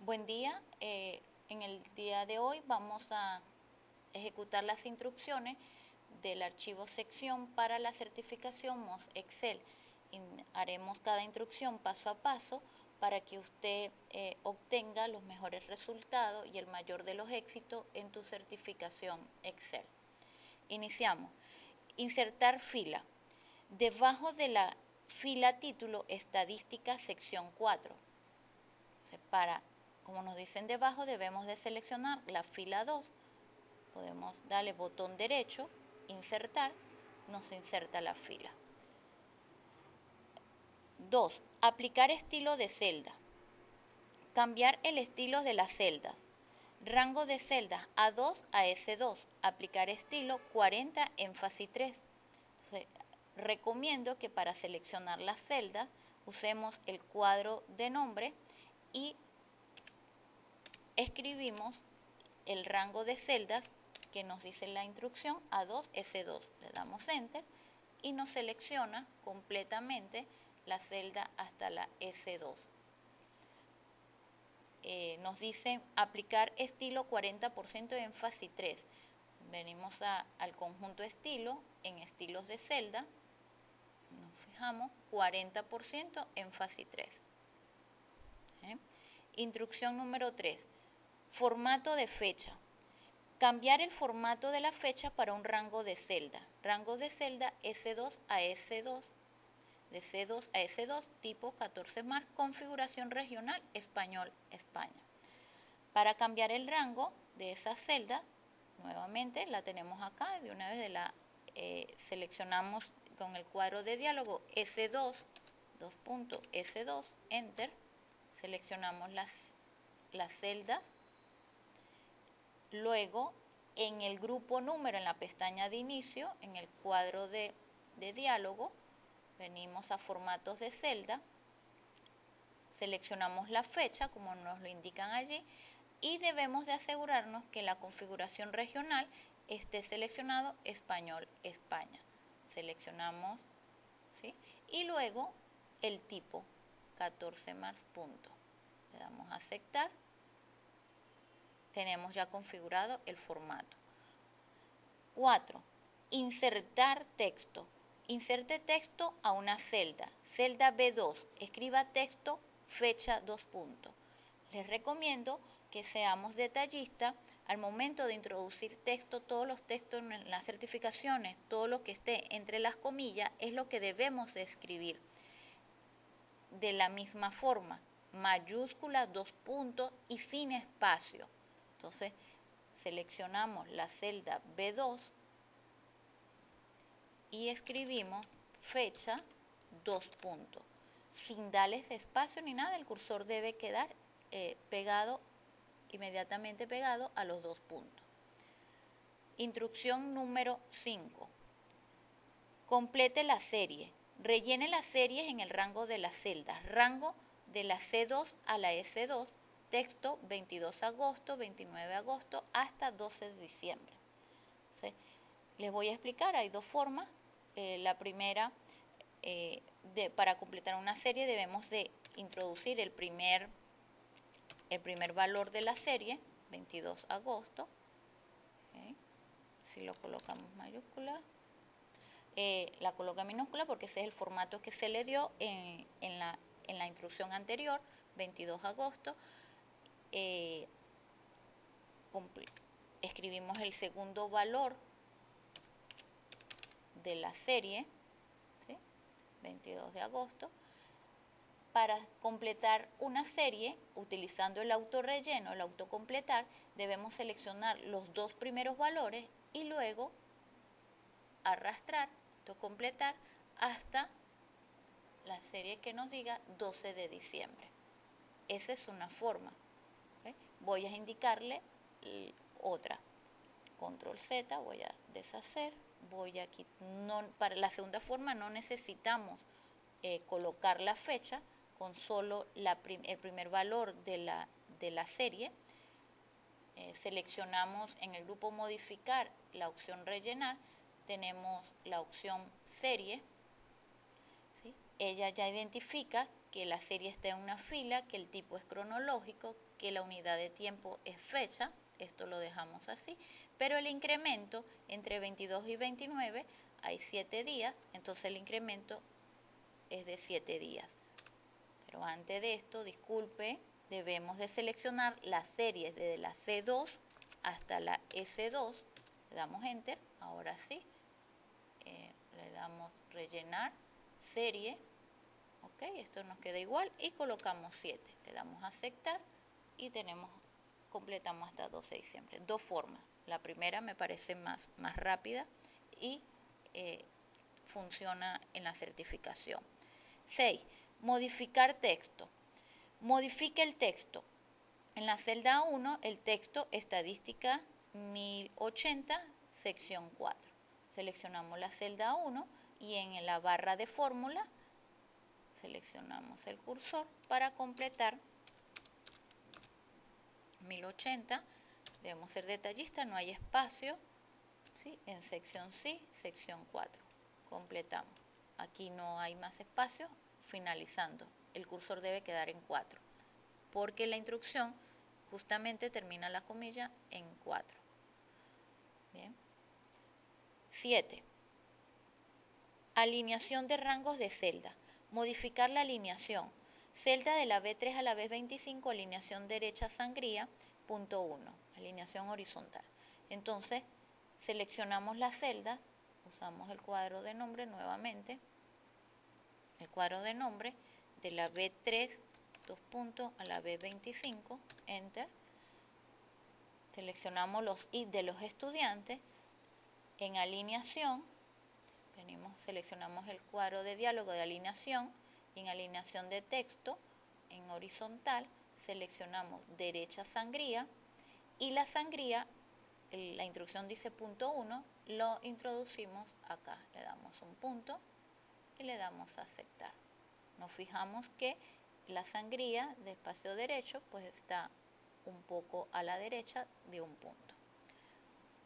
Buen día. En el día de hoy vamos a ejecutar las instrucciones del archivo sección para la certificación MOS Excel. Haremos cada instrucción paso a paso para que usted obtenga los mejores resultados y el mayor de los éxitos en tu certificación Excel. Iniciamos. Insertar fila. Debajo de la fila título, estadística sección 4. Como nos dicen debajo, debemos de seleccionar la fila 2. Podemos darle botón derecho, insertar, nos inserta la fila. 2. Aplicar estilo de celda. Cambiar el estilo de las celdas. Rango de celdas A2 a S2. Aplicar estilo 40 énfasis 3. Entonces, recomiendo que para seleccionar las celdas usemos el cuadro de nombre y escribimos el rango de celdas que nos dice la instrucción A2, S2. Le damos Enter y nos selecciona completamente la celda hasta la S2. Nos dice aplicar estilo 40% énfasis 3. Venimos al conjunto estilo, en estilos de celda, nos fijamos 40% énfasis 3. Instrucción número 3. Formato de fecha. Cambiar el formato de la fecha para un rango de celda. Rango de celda S2 a S2. De C2 a S2, tipo 14 más, configuración regional, español, España. Para cambiar el rango de esa celda, nuevamente la tenemos acá, de una vez seleccionamos con el cuadro de diálogo S2, S2, Enter, seleccionamos las celdas. Luego, en el grupo número, en la pestaña de inicio, en el cuadro de diálogo, venimos a formatos de celda, seleccionamos la fecha, como nos lo indican allí, y debemos de asegurarnos que la configuración regional esté seleccionado Español, España. Seleccionamos, ¿sí? Y luego el tipo, 14 más punto. Le damos a aceptar. Tenemos ya configurado el formato. 4. Insertar texto. Inserte texto a una celda. Celda B2. Escriba texto, fecha, 2 puntos. Les recomiendo que seamos detallistas al momento de introducir texto. Todos los textos en las certificaciones, todo lo que esté entre las comillas, es lo que debemos de escribir. De la misma forma, mayúsculas, 2 puntos y sin espacio. Entonces, seleccionamos la celda B2 y escribimos fecha, 2 puntos. Sin darles espacio ni nada, el cursor debe quedar inmediatamente pegado a los 2 puntos. Instrucción número 5. Complete la serie. Rellene las series en el rango de las celdas. Rango de la C2 a la S2. Texto 22 de agosto, 29 de agosto hasta 12 de diciembre. Entonces, les voy a explicar, hay dos formas. La primera, para completar una serie debemos de introducir el primer valor de la serie, 22 de agosto. ¿Okay? Si lo colocamos mayúscula, la coloca minúscula porque ese es el formato que se le dio en la instrucción anterior, 22 de agosto. Escribimos el segundo valor de la serie, ¿sí? 22 de agosto. Para completar una serie, utilizando el autorrelleno, el autocompletar, debemos seleccionar los 2 primeros valores y luego arrastrar, autocompletar, hasta la serie que nos diga 12 de diciembre. Esa es una forma. ¿Okay? Voy a indicarle otra. Control Z, voy a deshacer. Voy aquí. Para la segunda forma no necesitamos colocar la fecha, con solo el primer valor de la serie. Seleccionamos en el grupo modificar la opción rellenar. Tenemos la opción serie. ¿Sí? Ella ya identifica que la serie está en una fila, que el tipo es cronológico, que la unidad de tiempo es fecha, esto lo dejamos así, pero el incremento entre 22 y 29 hay 7 días, entonces el incremento es de 7 días. Pero antes de esto, disculpe, debemos de seleccionar las series desde la C2 hasta la S2, le damos Enter, ahora sí, le damos rellenar, serie, ok, esto nos queda igual y colocamos 7, le damos a aceptar y completamos hasta 12 de diciembre. Dos formas, la primera me parece más rápida y funciona en la certificación. 6. Modificar texto. Modifique el texto. En la celda 1, el texto estadística 1080, sección 4. Seleccionamos la celda 1 y en la barra de fórmula seleccionamos el cursor para completar 1080. Debemos ser detallistas, no hay espacio, ¿sí? En sección sí, sección 4. Completamos. Aquí no hay más espacio, finalizando. El cursor debe quedar en 4, porque la instrucción justamente termina la comilla en 4. Bien. 7. Alineación de rangos de celda. Modificar la alineación. Celda de la B3 a la B25, alineación derecha sangría, punto 1, alineación horizontal. Entonces, seleccionamos la celda, usamos el cuadro de nombre nuevamente, el cuadro de nombre de la B3, 2 puntos, a la B25, Enter. Seleccionamos los ID de los estudiantes. En alineación, seleccionamos el cuadro de diálogo de alineación y en alineación de texto, en horizontal, seleccionamos derecha sangría y la sangría, la instrucción dice punto 1, lo introducimos acá, le damos un punto y le damos a aceptar. Nos fijamos que la sangría de espacio derecho pues está un poco a la derecha de un punto.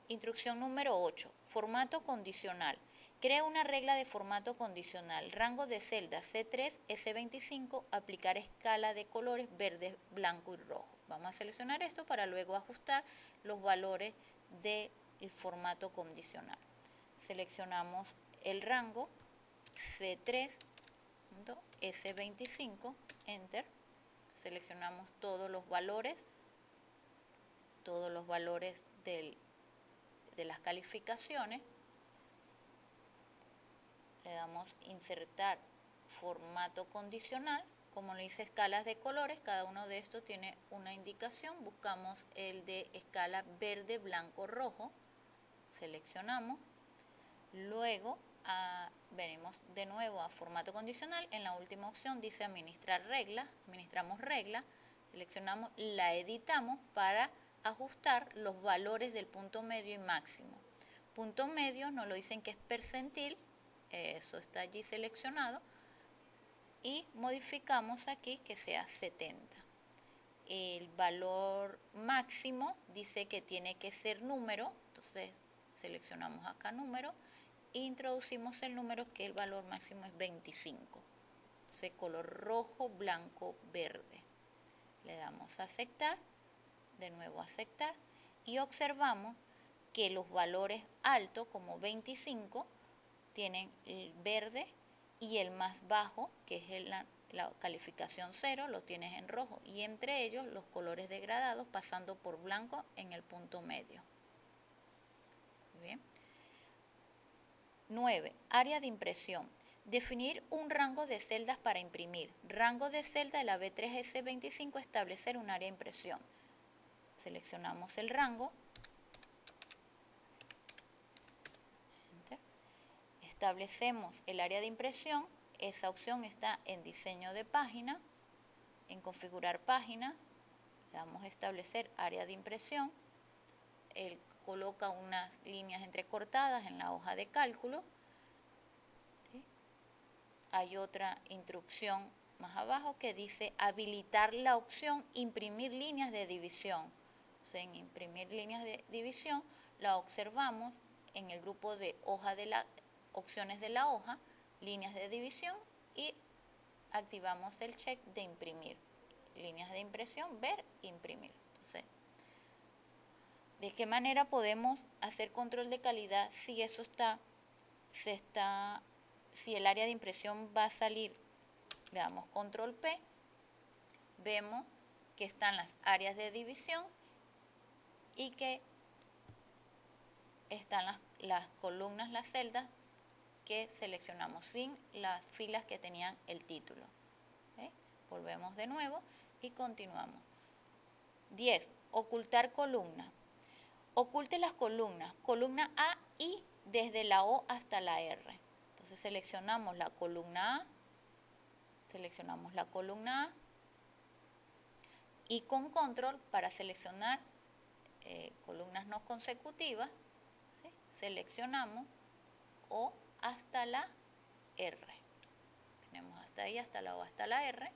Instrucción número 8, formato condicional. Crea una regla de formato condicional. Rango de celda C3, S25, aplicar escala de colores verde, blanco y rojo. Vamos a seleccionar esto para luego ajustar los valores del formato condicional. Seleccionamos el rango C3, S25, Enter. Seleccionamos todos los valores de las calificaciones. Le damos insertar formato condicional. Como le hice escalas de colores, cada uno de estos tiene una indicación. Buscamos el de escala verde, blanco, rojo. Seleccionamos. Luego venimos de nuevo a formato condicional. En la última opción dice administrar reglas. Administramos reglas. Seleccionamos, la editamos para ajustar los valores del punto medio y máximo. Punto medio nos lo dicen que es percentil. Eso está allí seleccionado y modificamos aquí que sea 70. El valor máximo dice que tiene que ser número, entonces seleccionamos acá número e introducimos el número que el valor máximo es 25. Entonces color rojo, blanco, verde. Le damos a aceptar, de nuevo aceptar y observamos que los valores altos como 25 tienen el verde y el más bajo, que es la calificación 0, lo tienes en rojo. Y entre ellos los colores degradados pasando por blanco en el punto medio. Bien. 9. Área de impresión. Definir un rango de celdas para imprimir. Rango de celda de la B3S25, establecer un área de impresión. Seleccionamos el rango. Establecemos el área de impresión, esa opción está en diseño de página, en configurar página, le damos a establecer área de impresión, él coloca unas líneas entrecortadas en la hoja de cálculo, ¿sí? Hay otra instrucción más abajo que dice habilitar la opción imprimir líneas de división. O sea, en imprimir líneas de división la observamos en el grupo de hoja de opciones de la hoja, líneas de división y activamos el check de imprimir. Líneas de impresión, ver, imprimir. Entonces, ¿de qué manera podemos hacer control de calidad si eso si el área de impresión va a salir? Le damos control P, vemos que están las áreas de división y que están las columnas, las celdas que seleccionamos sin las filas que tenían el título. ¿Okay? Volvemos de nuevo y continuamos. 10. Ocultar columna. Oculte las columnas, columna A y desde la O hasta la R. Entonces seleccionamos la columna A, y con control para seleccionar columnas no consecutivas, ¿sí? Seleccionamos O hasta la R. Tenemos hasta ahí, hasta la O hasta la R.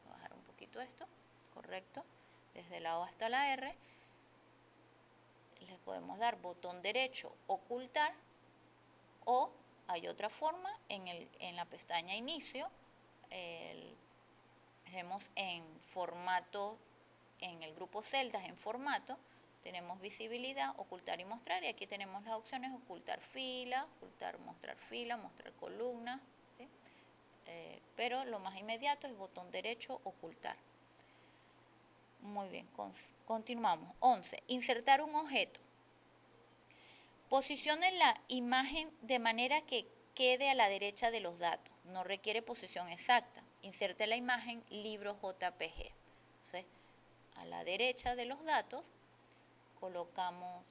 Voy a bajar un poquito esto, correcto. Desde la O hasta la R. Le podemos dar botón derecho, ocultar, o hay otra forma, en la pestaña inicio, vemos en formato, en el grupo celdas en formato, tenemos visibilidad, ocultar y mostrar, y aquí tenemos las opciones ocultar fila, mostrar columna, ¿sí? Pero lo más inmediato es botón derecho, ocultar. Muy bien, continuamos. 11. Insertar un objeto. Posicione la imagen de manera que quede a la derecha de los datos. No requiere posición exacta. Inserte la imagen libro JPG. Entonces, a la derecha de los datos, colocamos,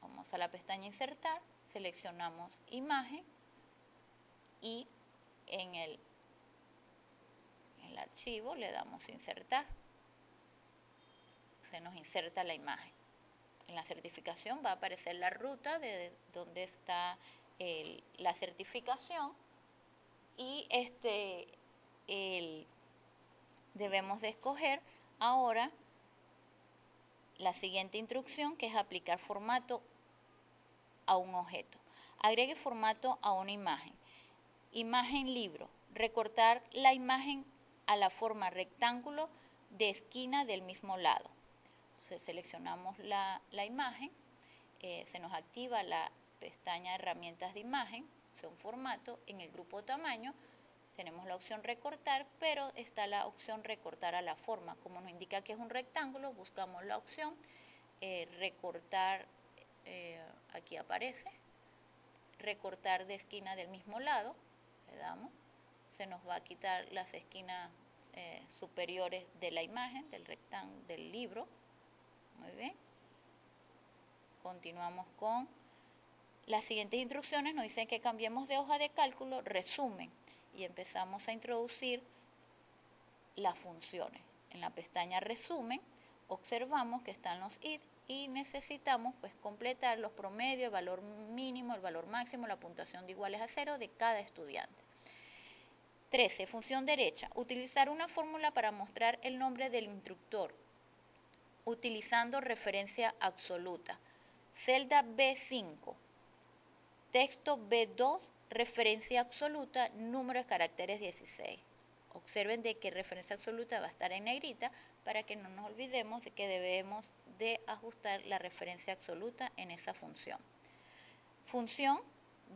vamos a la pestaña insertar, seleccionamos imagen y en el archivo le damos insertar. Se nos inserta la imagen. En la certificación va a aparecer la ruta de donde está la certificación y debemos de escoger ahora la siguiente instrucción, que es aplicar formato a un objeto. Agregue formato a una imagen. Imagen libro. Recortar la imagen a la forma rectángulo de esquina del mismo lado. Entonces, seleccionamos la imagen, se nos activa la pestaña herramientas de imagen, opción formato, en el grupo tamaño tenemos la opción recortar, pero está la opción recortar a la forma. Como nos indica que es un rectángulo, buscamos la opción recortar, aquí aparece, recortar de esquina del mismo lado, le damos, se nos va a quitar las esquinas superiores de la imagen, del libro. Muy bien. Continuamos con las siguientes instrucciones. Nos dicen que cambiemos de hoja de cálculo, resumen, y empezamos a introducir las funciones. En la pestaña resumen, observamos que están los id y necesitamos pues completar los promedios, el valor mínimo, el valor máximo, la puntuación de iguales a 0 de cada estudiante. 13. Función derecha. Utilizar una fórmula para mostrar el nombre del instructor, utilizando referencia absoluta. Celda B5, texto B2, referencia absoluta, número de caracteres 16. Observen de que referencia absoluta va a estar en negrita para que no nos olvidemos de que debemos de ajustar la referencia absoluta en esa función. Función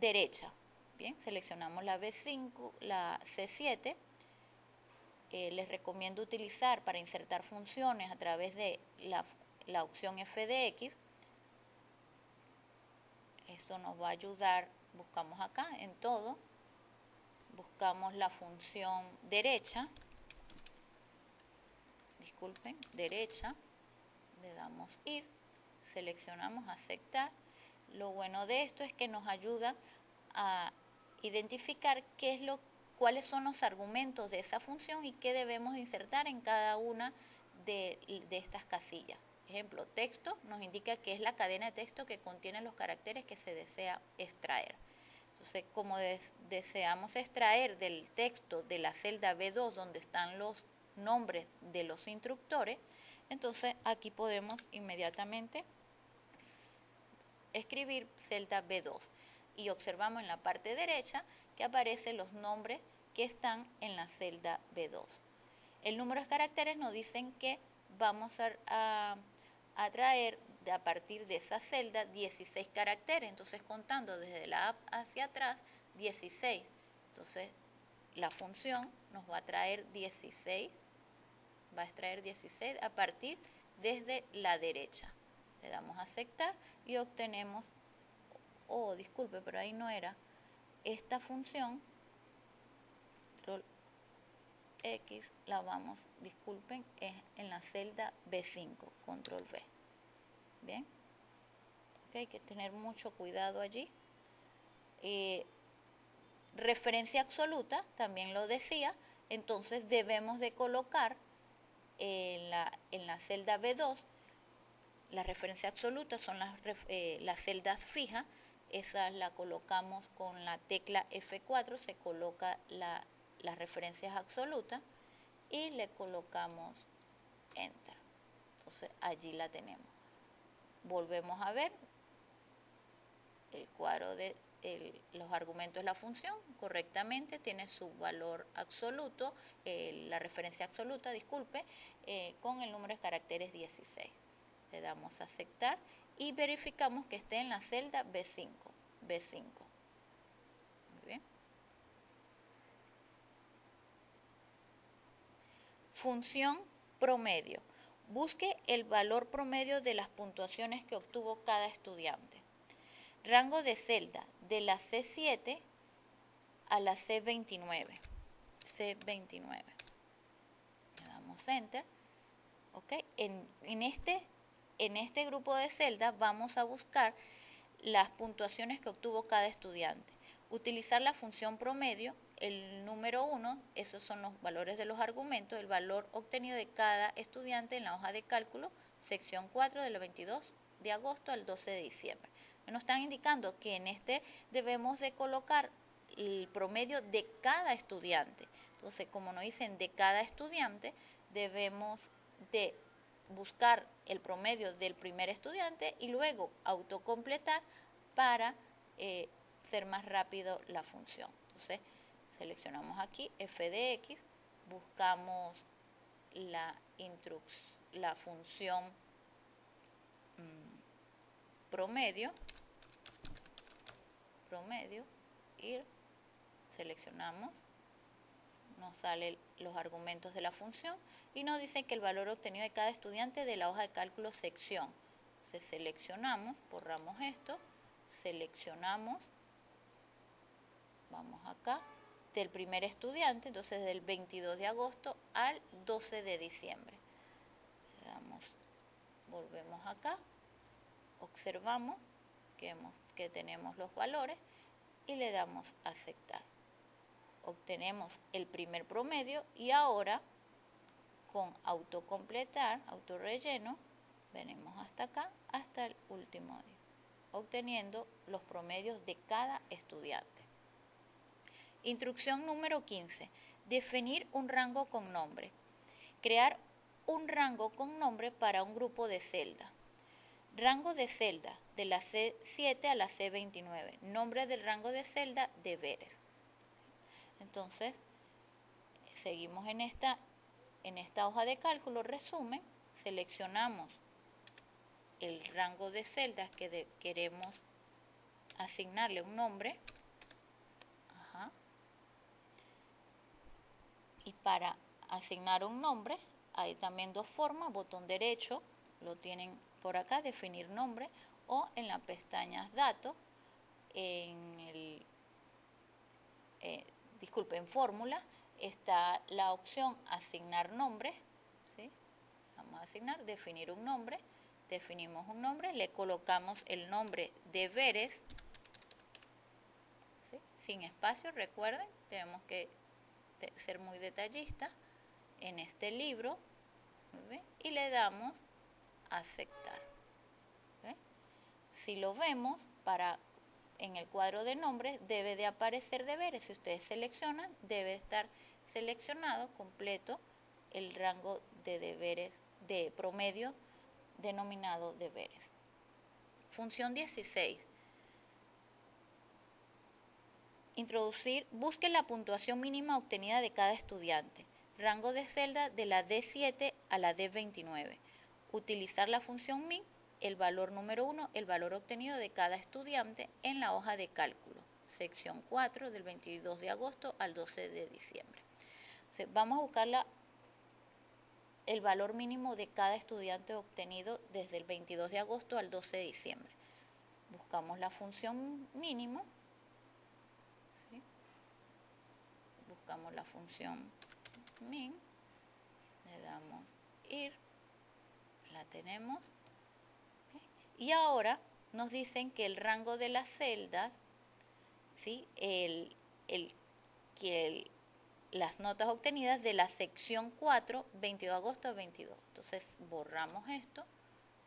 derecha. Bien, seleccionamos la B5, la C7. Les recomiendo utilizar para insertar funciones a través de la opción FDX. Eso nos va a ayudar. Buscamos acá en todo, buscamos la función derecha, derecha, le damos ir, seleccionamos aceptar. Lo bueno de esto es que nos ayuda a identificar cuáles son los argumentos de esa función y qué debemos insertar en cada una de estas casillas. Ejemplo, texto nos indica que es la cadena de texto que contiene los caracteres que se desea extraer. Entonces, como deseamos extraer del texto de la celda B2 donde están los nombres de los instructores, entonces aquí podemos inmediatamente escribir celda B2 y observamos en la parte derecha que aparecen los nombres que están en la celda B2. El número de caracteres nos dicen que vamos a traer a partir de esa celda 16 caracteres, entonces contando desde la A hacia atrás 16. Entonces la función nos va a traer 16, va a extraer 16 a partir desde la derecha. Le damos a aceptar y obtenemos, disculpe, pero ahí no era, esta función, control X, la vamos, disculpen, es en la celda B5, control V. Bien, okay, hay que tener mucho cuidado allí. Referencia absoluta, también lo decía, entonces debemos de colocar en la celda B2, la referencia absoluta son las celdas fijas, esas la colocamos con la tecla F4, se coloca las referencias absolutas y le colocamos Enter. Entonces allí la tenemos. Volvemos a ver el cuadro de los argumentos de la función, correctamente tiene su valor absoluto, la referencia absoluta, disculpe, con el número de caracteres 16. Le damos a aceptar y verificamos que esté en la celda B5. Muy bien. Función promedio. Busque el valor promedio de las puntuaciones que obtuvo cada estudiante. Rango de celda de la C7 a la C29. C29. Le damos Enter. ¿Okay? En este grupo de celdas vamos a buscar las puntuaciones que obtuvo cada estudiante. Utilizar la función promedio, el número 1, esos son los valores de los argumentos, el valor obtenido de cada estudiante en la hoja de cálculo, sección 4 del 22 de agosto al 12 de diciembre. Nos están indicando que en este debemos de colocar el promedio de cada estudiante. Entonces, como nos dicen de cada estudiante, debemos de buscar el promedio del primer estudiante y luego autocompletar para ser más rápido la función. Entonces, seleccionamos aquí f de x, buscamos la función promedio, ir, seleccionamos, nos salen los argumentos de la función y nos dice que el valor obtenido de cada estudiante de la hoja de cálculo sección. Entonces seleccionamos, borramos esto, seleccionamos, vamos acá, del primer estudiante, entonces del 22 de agosto al 12 de diciembre. Le damos, volvemos acá, observamos que tenemos los valores y le damos a aceptar. Obtenemos el primer promedio y ahora con autocompletar, autorrelleno, venimos hasta acá, hasta el último día, obteniendo los promedios de cada estudiante. Instrucción número 15. Definir un rango con nombre. Crear un rango con nombre para un grupo de celdas. Rango de celda de la C7 a la C29. Nombre del rango de celda, deberes. Entonces, seguimos en esta hoja de cálculo, resumen, seleccionamos el rango de celdas que queremos asignarle un nombre. Y para asignar un nombre, hay también dos formas, botón derecho, lo tienen por acá, definir nombre, o en la pestaña datos, en fórmula, está la opción asignar nombre, ¿sí? Vamos a asignar, definir un nombre, definimos un nombre, le colocamos el nombre deberes, ¿sí? Sin espacio, recuerden, tenemos que ser muy detallista en este libro, ¿ve? Y le damos a aceptar. ¿Ve? Si lo vemos, en el cuadro de nombres debe de aparecer deberes. Si ustedes seleccionan, debe estar seleccionado completo el rango de deberes de promedio denominado deberes. Función 16. Introducir, busque la puntuación mínima obtenida de cada estudiante. Rango de celda de la D7 a la D29. Utilizar la función min, el valor número 1, el valor obtenido de cada estudiante en la hoja de cálculo. Sección 4 del 22 de agosto al 12 de diciembre. Entonces, vamos a buscar el valor mínimo de cada estudiante obtenido desde el 22 de agosto al 12 de diciembre. Buscamos la función mínimo. ¿Sí? Buscamos la función min. Le damos ir. La tenemos. ¿Okay? Y ahora nos dicen que el rango de las celdas, ¿sí? Las notas obtenidas de la sección 4, 22 de agosto a 22. Entonces borramos esto,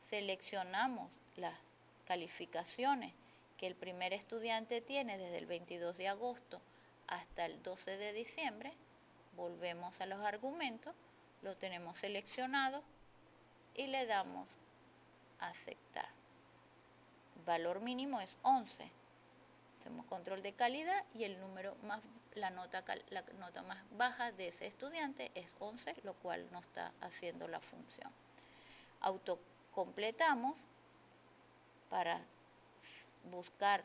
seleccionamos las calificaciones que el primer estudiante tiene desde el 22 de agosto hasta el 12 de diciembre, volvemos a los argumentos, lo tenemos seleccionado y le damos a aceptar. El valor mínimo es 11. Hacemos control de calidad y el número más, la nota más baja de ese estudiante es 11, lo cual no está haciendo la función. Autocompletamos para buscar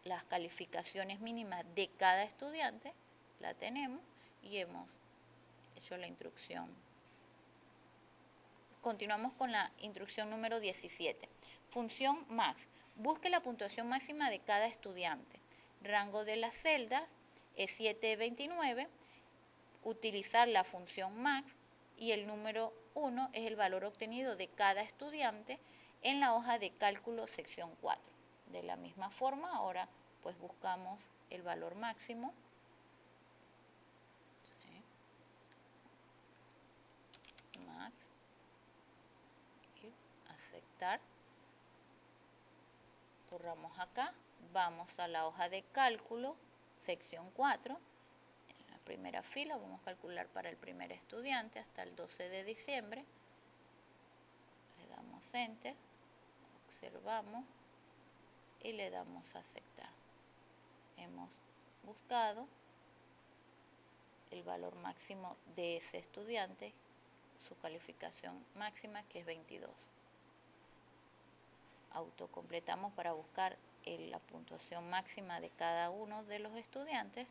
las calificaciones mínimas de cada estudiante, la tenemos y hemos hecho la instrucción. Continuamos con la instrucción número 17. Función max. Busque la puntuación máxima de cada estudiante. Rango de las celdas es 729. Utilizar la función max y el número 1 es el valor obtenido de cada estudiante en la hoja de cálculo sección 4. De la misma forma, ahora pues buscamos el valor máximo. ¿Sí? Max. Aceptar. Borramos acá, vamos a la hoja de cálculo, sección 4, en la primera fila vamos a calcular para el primer estudiante hasta el 12 de diciembre, le damos Enter, observamos y le damos a aceptar. Hemos buscado el valor máximo de ese estudiante, su calificación máxima que es 22. Autocompletamos para buscar la puntuación máxima de cada uno de los estudiantes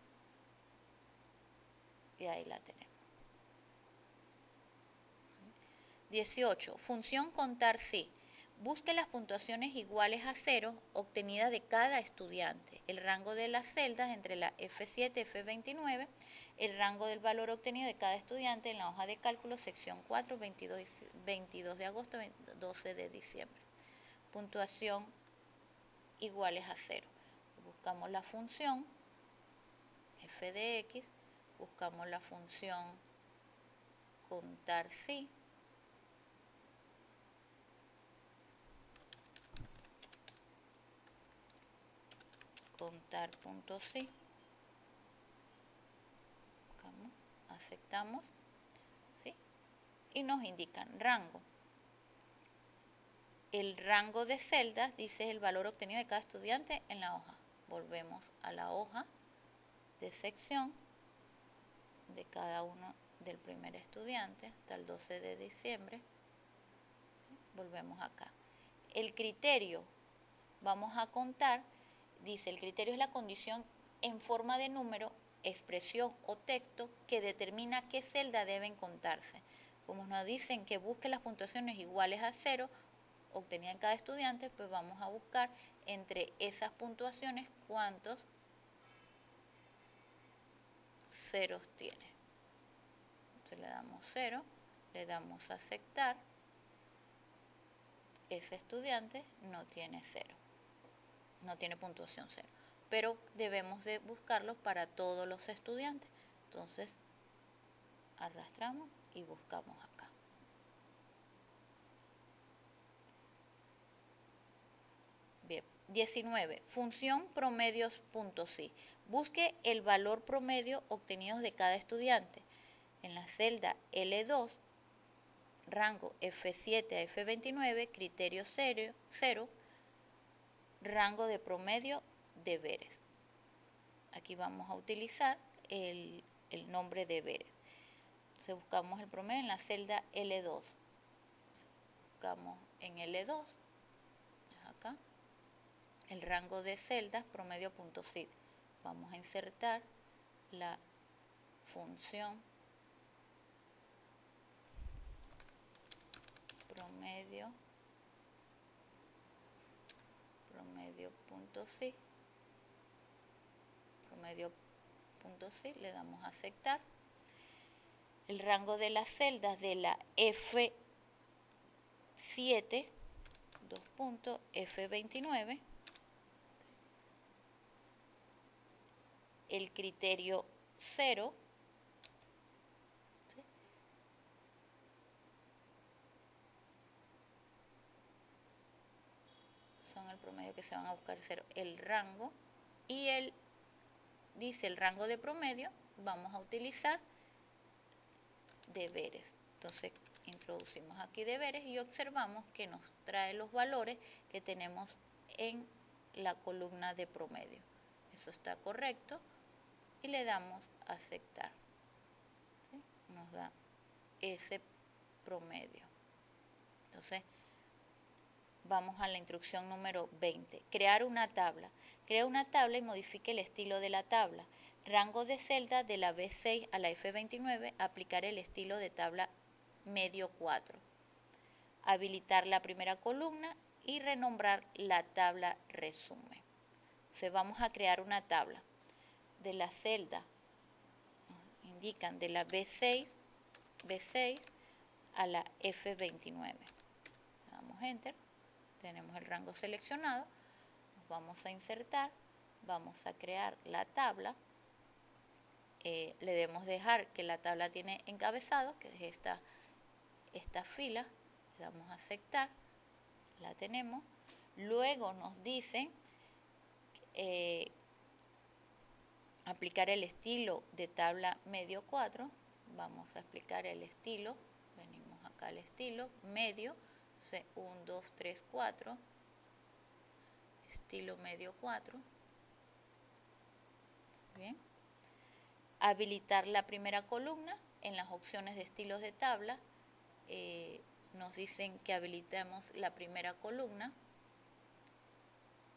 y ahí la tenemos. 18. Función contar sí. Busque las puntuaciones iguales a 0 obtenidas de cada estudiante. El rango de las celdas entre la F7 y F29. El rango del valor obtenido de cada estudiante en la hoja de cálculo, sección 4, 22 de agosto, 12 de diciembre. Puntuación iguales a 0. Buscamos la función f de x, buscamos la función contar sí, contar punto sí, buscamos, aceptamos, ¿sí? Y nos indican rango. El rango de celdas dice el valor obtenido de cada estudiante en la hoja. Volvemos a la hoja de sección de cada uno del primer estudiante hasta el 12 de diciembre. ¿Sí? Volvemos acá. El criterio, vamos a contar, dice el criterio es la condición en forma de número, expresión o texto que determina qué celda deben contarse. Como nos dicen que busque las puntuaciones iguales a 0, obtenida en cada estudiante, pues vamos a buscar entre esas puntuaciones cuántos ceros tiene. Entonces le damos 0, le damos a aceptar. Ese estudiante no tiene 0, no tiene puntuación 0, pero debemos de buscarlo para todos los estudiantes. Entonces arrastramos y buscamos acá. Bien, 19. Función promedios.sí. Busque el valor promedio obtenido de cada estudiante. En la celda L2, rango F7 a F29, criterio 0, rango de promedio deberes. aquí vamos a utilizar el nombre de deberes. Entonces buscamos el promedio en la celda L2. Buscamos en L2, acá, el rango de celdas promedio.sid. Vamos a insertar la función promedio.sid. Promedio.sid, le damos a aceptar. El rango de las celdas de la F7, F29, el criterio 0, ¿sí? Son el promedio que se van a buscar 0, el rango, y dice el rango de promedio, vamos a utilizar deberes. Entonces introducimos aquí deberes y observamos que nos trae los valores que tenemos en la columna de promedio. Eso está correcto y le damos a aceptar, ¿sí? Nos da ese promedio. Entonces vamos a la instrucción número 20. Crear una tabla. Crea una tabla y modifique el estilo de la tabla. Rango de celda de la B6 a la F29, aplicar el estilo de tabla medio 4. Habilitar la primera columna y renombrar la tabla resumen. Entonces vamos a crear una tabla de la celda, nos indican de la B6 a la F29. Damos Enter, tenemos el rango seleccionado, nos vamos a insertar, vamos a crear la tabla. Le debemos dejar que la tabla tiene encabezado, que es esta fila, le damos a aceptar, la tenemos. Luego nos dice aplicar el estilo de tabla medio 4, vamos a aplicar el estilo, venimos acá al estilo, medio, 1, 2, 3, 4, estilo medio 4, bien. Habilitar la primera columna. En las opciones de estilos de tabla nos dicen que habilitemos la primera columna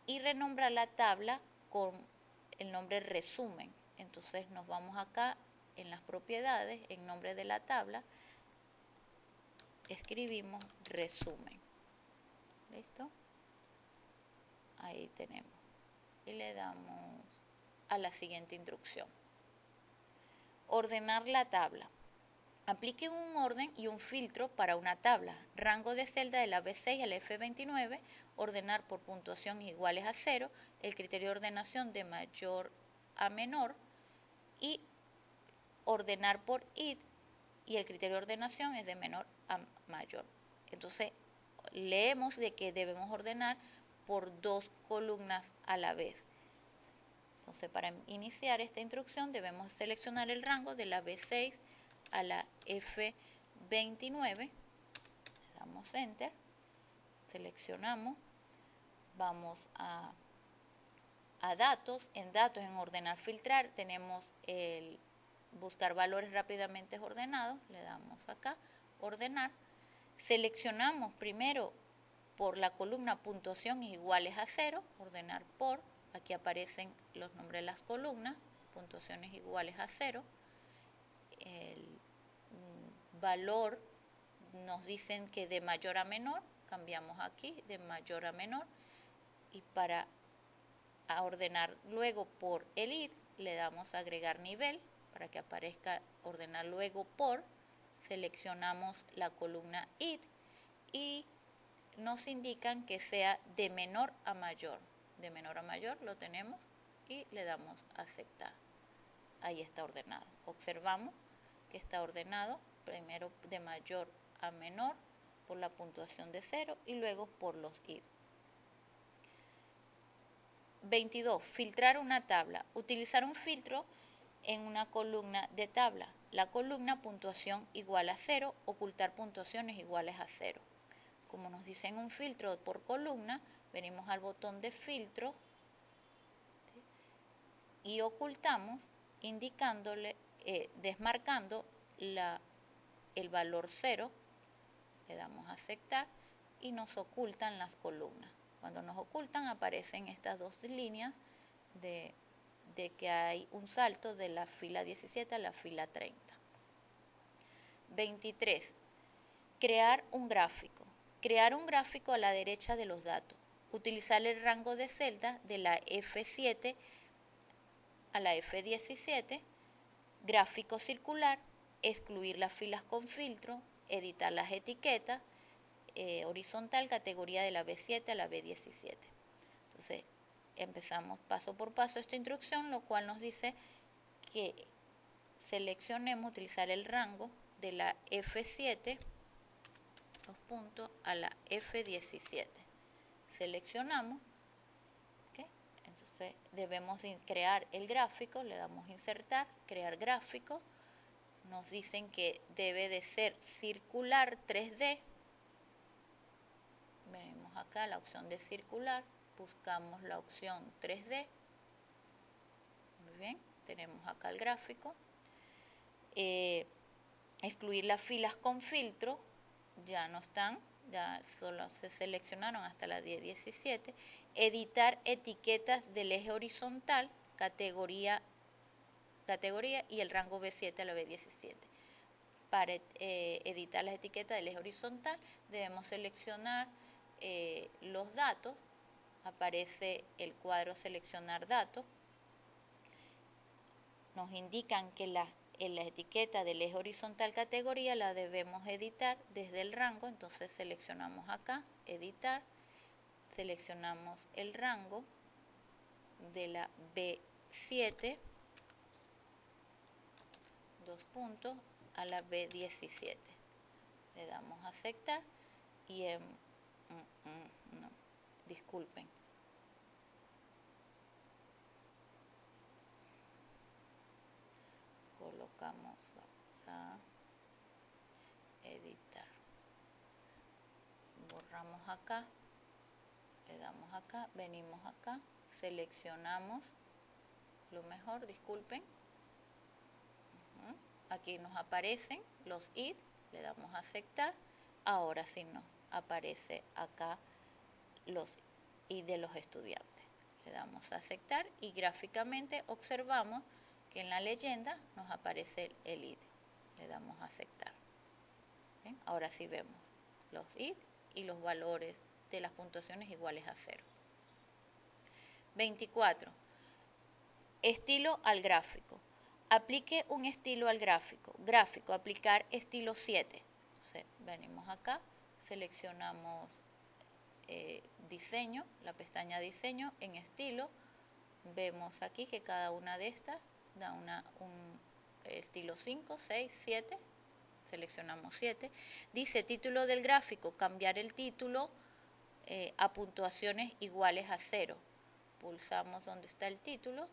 y renombrar la tabla con el nombre resumen. Entonces nos vamos acá en las propiedades, en nombre de la tabla, escribimos resumen. ¿Listo? Ahí tenemos. Y le damos a la siguiente instrucción. Ordenar la tabla. Aplique un orden y un filtro para una tabla. Rango de celda de la B6 a la F29. Ordenar por puntuación iguales a 0. El criterio de ordenación de mayor a menor. Y ordenar por id. Y el criterio de ordenación es de menor a mayor. Entonces, leemos de que debemos ordenar por 2 columnas a la vez. Entonces, para iniciar esta instrucción debemos seleccionar el rango de la B6 a la F29. Le damos Enter. Seleccionamos. Vamos a datos. En datos, en ordenar, filtrar, tenemos el buscar valores rápidamente ordenados. Le damos acá, ordenar. Seleccionamos primero por la columna puntuación iguales a 0, ordenar por. Aquí aparecen los nombres de las columnas, puntuaciones iguales a 0. El valor nos dicen que de mayor a menor, cambiamos aquí de mayor a menor. Y para ordenar luego por el id, le damos a agregar nivel para que aparezca ordenar luego por. Seleccionamos la columna id y nos indican que sea de menor a mayor. De menor a mayor lo tenemos y le damos a aceptar. Ahí está ordenado. Observamos que está ordenado primero de mayor a menor por la puntuación de 0 y luego por los id. 22. Filtrar una tabla. Utilizar un filtro en una columna de tabla. La columna puntuación igual a 0, ocultar puntuaciones iguales a 0. Como nos dicen un filtro por columna, venimos al botón de filtro, ¿sí? y ocultamos indicándole, desmarcando el valor 0, le damos a aceptar y nos ocultan las columnas. Cuando nos ocultan aparecen estas dos líneas de que hay un salto de la fila 17 a la fila 30. 23. Crear un gráfico. Crear un gráfico a la derecha de los datos. Utilizar el rango de celdas de la F7 a la F17. Gráfico circular. Excluir las filas con filtro. Editar las etiquetas. Horizontal, categoría de la B7 a la B17. Entonces, empezamos paso por paso esta instrucción, lo cual nos dice que seleccionemos utilizar el rango de la F7 a la F17. Seleccionamos, ¿okay? Entonces debemos crear el gráfico, le damos insertar, crear gráfico. Nos dicen que debe de ser circular 3D. Venimos acá a la opción de circular, buscamos la opción 3D. Muy bien, tenemos acá el gráfico. Excluir las filas con filtro, ya no están, ya solo se seleccionaron hasta la 10-17. Editar etiquetas del eje horizontal, categoría y el rango B7 a la B17. Para editar las etiquetas del eje horizontal debemos seleccionar los datos, aparece el cuadro seleccionar datos, nos indican que la etiqueta del eje horizontal categoría la debemos editar desde el rango, entonces seleccionamos acá, editar, seleccionamos el rango de la B7, a la B17. Le damos a aceptar y no, disculpen. Colocamos acá, editar, borramos acá, le damos acá, venimos acá, seleccionamos lo mejor, disculpen, aquí nos aparecen los id, le damos a aceptar, ahora sí nos aparece acá los id de los estudiantes, le damos a aceptar y gráficamente observamos que en la leyenda nos aparece el id, le damos a aceptar. ¿Bien? Ahora sí vemos los id y los valores de las puntuaciones iguales a 0. 24. Estilo al gráfico. Aplique un estilo al gráfico. Gráfico, aplicar estilo 7. Entonces, venimos acá, seleccionamos diseño, la pestaña diseño en estilo. Vemos aquí que cada una de estas da un estilo 5, 6, 7. Seleccionamos 7. Dice título del gráfico, cambiar el título a puntuaciones iguales a 0. Pulsamos donde está el título,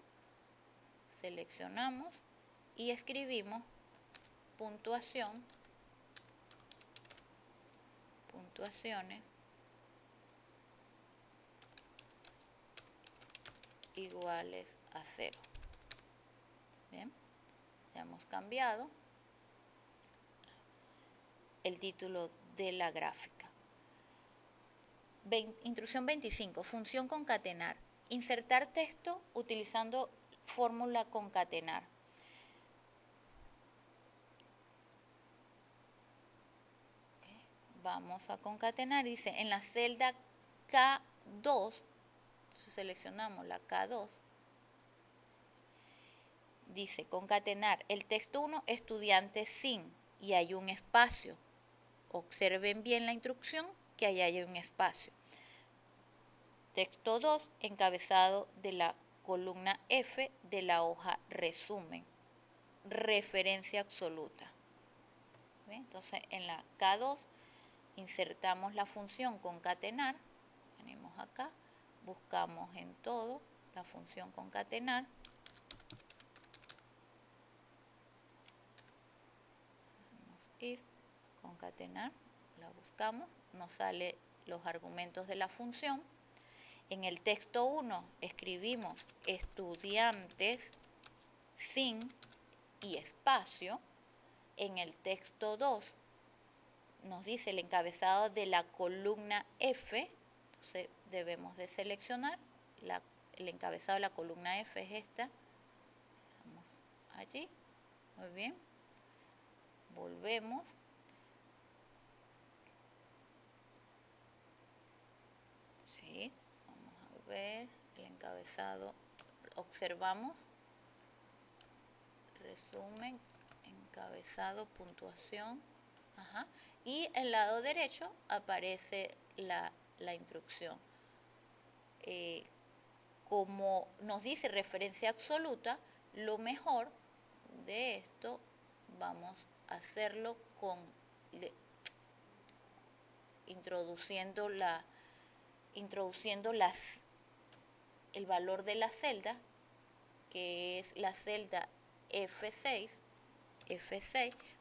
seleccionamos y escribimos puntuaciones iguales a 0. Bien, ya hemos cambiado el título de la gráfica. Instrucción 25. Función concatenar. Insertar texto utilizando fórmula concatenar. Okay. Vamos a concatenar. Dice en la celda K2, seleccionamos la K2. Dice concatenar el texto 1 estudiante sin y hay un espacio. Observen bien la instrucción que ahí hay un espacio. Texto 2, encabezado de la columna F de la hoja resumen. Referencia absoluta. ¿Bien? Entonces en la K2 insertamos la función concatenar. Venimos acá, buscamos en todo la función concatenar. Vamos a ir, concatenar, la buscamos, nos sale los argumentos de la función. En el texto 1 escribimos estudiantes sin y espacio. En el texto 2 nos dice el encabezado de la columna F, entonces debemos de seleccionar el encabezado de la columna F es esta. Vamos allí, muy bien, volvemos. Sí, vamos a ver el encabezado, observamos, resumen, encabezado, puntuación, ajá, y en el lado derecho aparece la instrucción. Como nos dice referencia absoluta, lo mejor de esto vamos a hacerlo introduciendo el valor de la celda, que es la celda F6,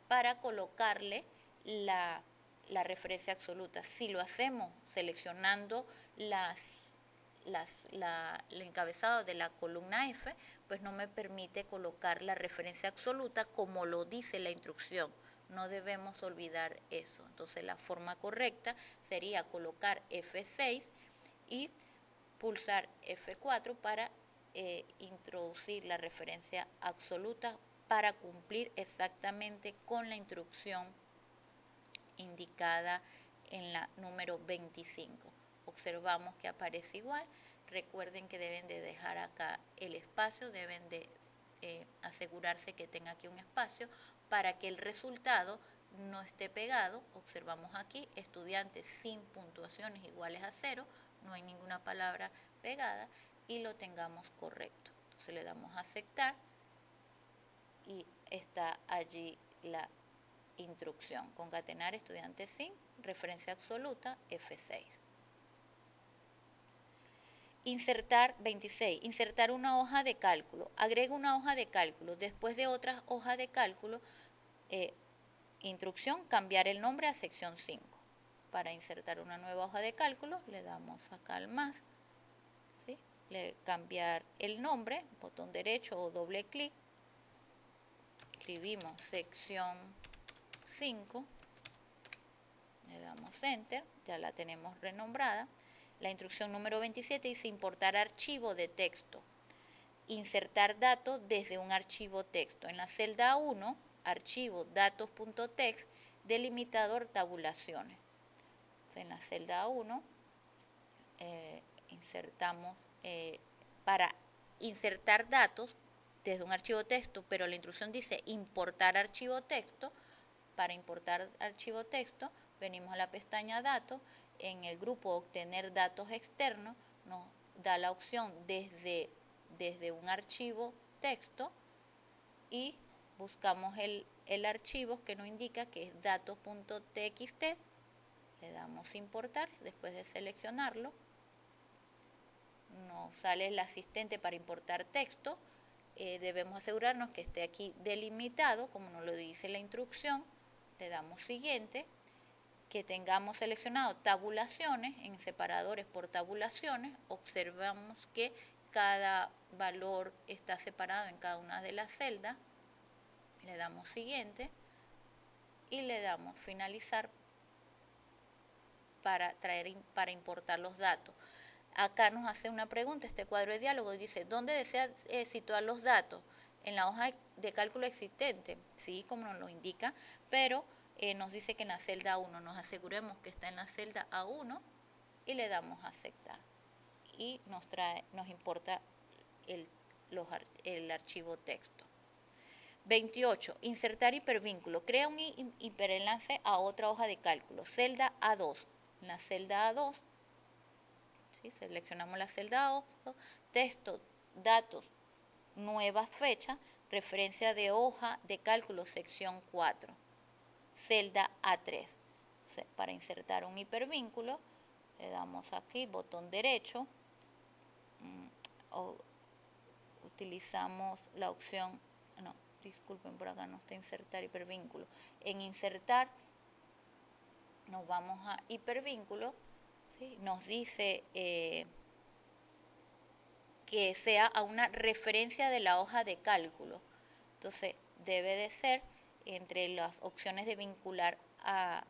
para colocarle la referencia absoluta. Si lo hacemos seleccionando el encabezado de la columna F, pues no me permite colocar la referencia absoluta como lo dice la instrucción. No debemos olvidar eso. Entonces la forma correcta sería colocar F6 y pulsar F4 para introducir la referencia absoluta para cumplir exactamente con la instrucción indicada en la número 25. Observamos que aparece igual. Recuerden que deben de dejar acá el espacio, deben de asegurarse que tenga aquí un espacio para que el resultado no esté pegado. Observamos aquí, estudiantes sin puntuaciones iguales a 0, no hay ninguna palabra pegada y lo tengamos correcto. Entonces le damos a aceptar y está allí la instrucción. Concatenar estudiantes sin, referencia absoluta, F6. Insertar 26. Insertar una hoja de cálculo. Agrega una hoja de cálculo. Después de otras hojas de cálculo, instrucción, cambiar el nombre a sección 5. Para insertar una nueva hoja de cálculo, le damos acá al más. ¿Sí? Cambiar el nombre, botón derecho o doble clic. Escribimos sección 5. Le damos enter, ya la tenemos renombrada. La instrucción número 27 dice importar archivo de texto. Insertar datos desde un archivo texto. En la celda 1, archivo datos.txt, delimitador tabulaciones. Entonces, en la celda 1 insertamos para insertar datos desde un archivo texto, pero la instrucción dice importar archivo texto. Para importar archivo texto, venimos a la pestaña datos. En el grupo obtener datos externos nos da la opción desde un archivo texto y buscamos el archivo que nos indica que es datos.txt. Le damos importar después de seleccionarlo. Nos sale el asistente para importar texto. Debemos asegurarnos que esté aquí delimitado como nos lo dice la instrucción. Le damos siguiente. Que tengamos seleccionado tabulaciones en separadores por tabulaciones. Observamos que cada valor está separado en cada una de las celdas. Le damos siguiente y le damos finalizar para importar los datos. Acá nos hace una pregunta, este cuadro de diálogo dice, ¿dónde desea situar los datos? En la hoja de cálculo existente, sí, como nos lo indica, pero nos dice que en la celda 1, nos aseguremos que está en la celda A1 y le damos a aceptar. Y nos importa el archivo texto. 28. Insertar hipervínculo. Crea un hiperenlace a otra hoja de cálculo. Celda A2. En la celda A2, ¿sí? Seleccionamos la celda A2, texto, datos, nueva fecha, referencia de hoja de cálculo, sección 4. Celda A3. Para insertar un hipervínculo, le damos aquí, botón derecho, utilizamos la opción, no, disculpen, por acá no está insertar hipervínculo. En insertar, nos vamos a hipervínculo, ¿sí? Nos dice que sea a una referencia de la hoja de cálculo. Entonces, debe de ser entre las opciones de vincular a,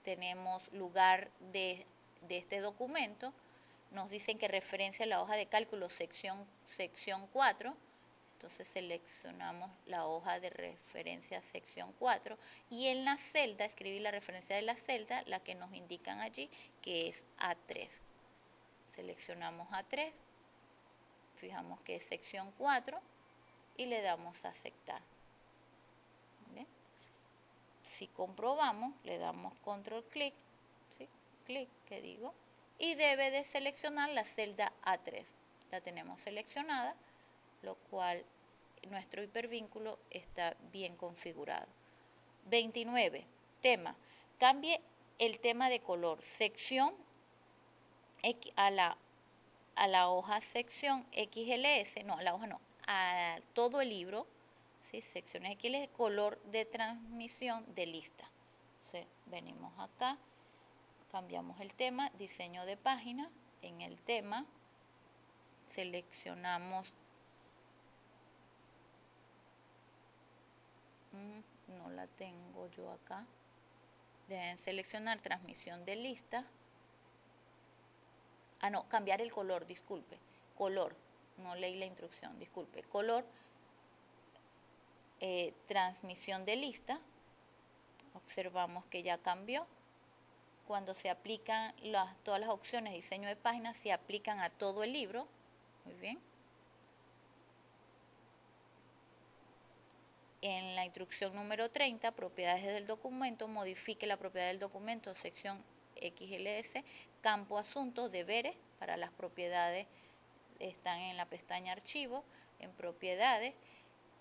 tenemos lugar de este documento, nos dicen que referencia a la hoja de cálculo sección 4, entonces seleccionamos la hoja de referencia sección 4 y en la celda, escribir la referencia de la celda, la que nos indican allí, que es A3. Seleccionamos A3, fijamos que es sección 4 y le damos a aceptar. ¿Bien? Si comprobamos, le damos control clic, ¿sí? Clic, que digo, y debe de seleccionar la celda A3. La tenemos seleccionada, lo cual nuestro hipervínculo está bien configurado. 29. Tema. Cambie el tema de color. Sección a la hoja sección XLS, no, a la hoja no, a todo el libro, ¿sí? Secciones XLS, color de transmisión de lista. Entonces, venimos acá, cambiamos el tema, diseño de página, en el tema, seleccionamos, no la tengo yo acá, deben seleccionar transmisión de lista, no, cambiar el color, disculpe, color, no leí la instrucción, disculpe, color, transmisión de lista, observamos que ya cambió. Cuando se aplican todas las opciones de diseño de páginas, se aplican a todo el libro. Muy bien. En la instrucción número 30, propiedades del documento, modifique la propiedad del documento, sección XLS, campo asuntos, deberes, para las propiedades están en la pestaña archivo, en propiedades,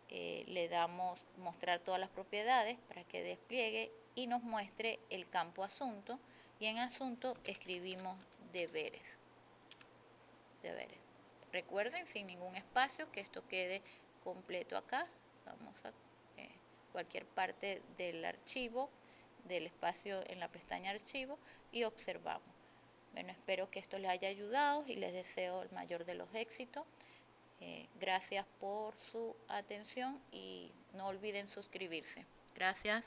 le damos mostrar todas las propiedades para que despliegue y nos muestre el campo asunto, y en asunto escribimos deberes. Deberes. Recuerden, sin ningún espacio, que esto quede completo acá. Vamos a cualquier parte del archivo, del espacio en la pestaña archivo, y observamos. Bueno, espero que esto les haya ayudado y les deseo el mayor de los éxitos. Gracias por su atención y no olviden suscribirse. Gracias.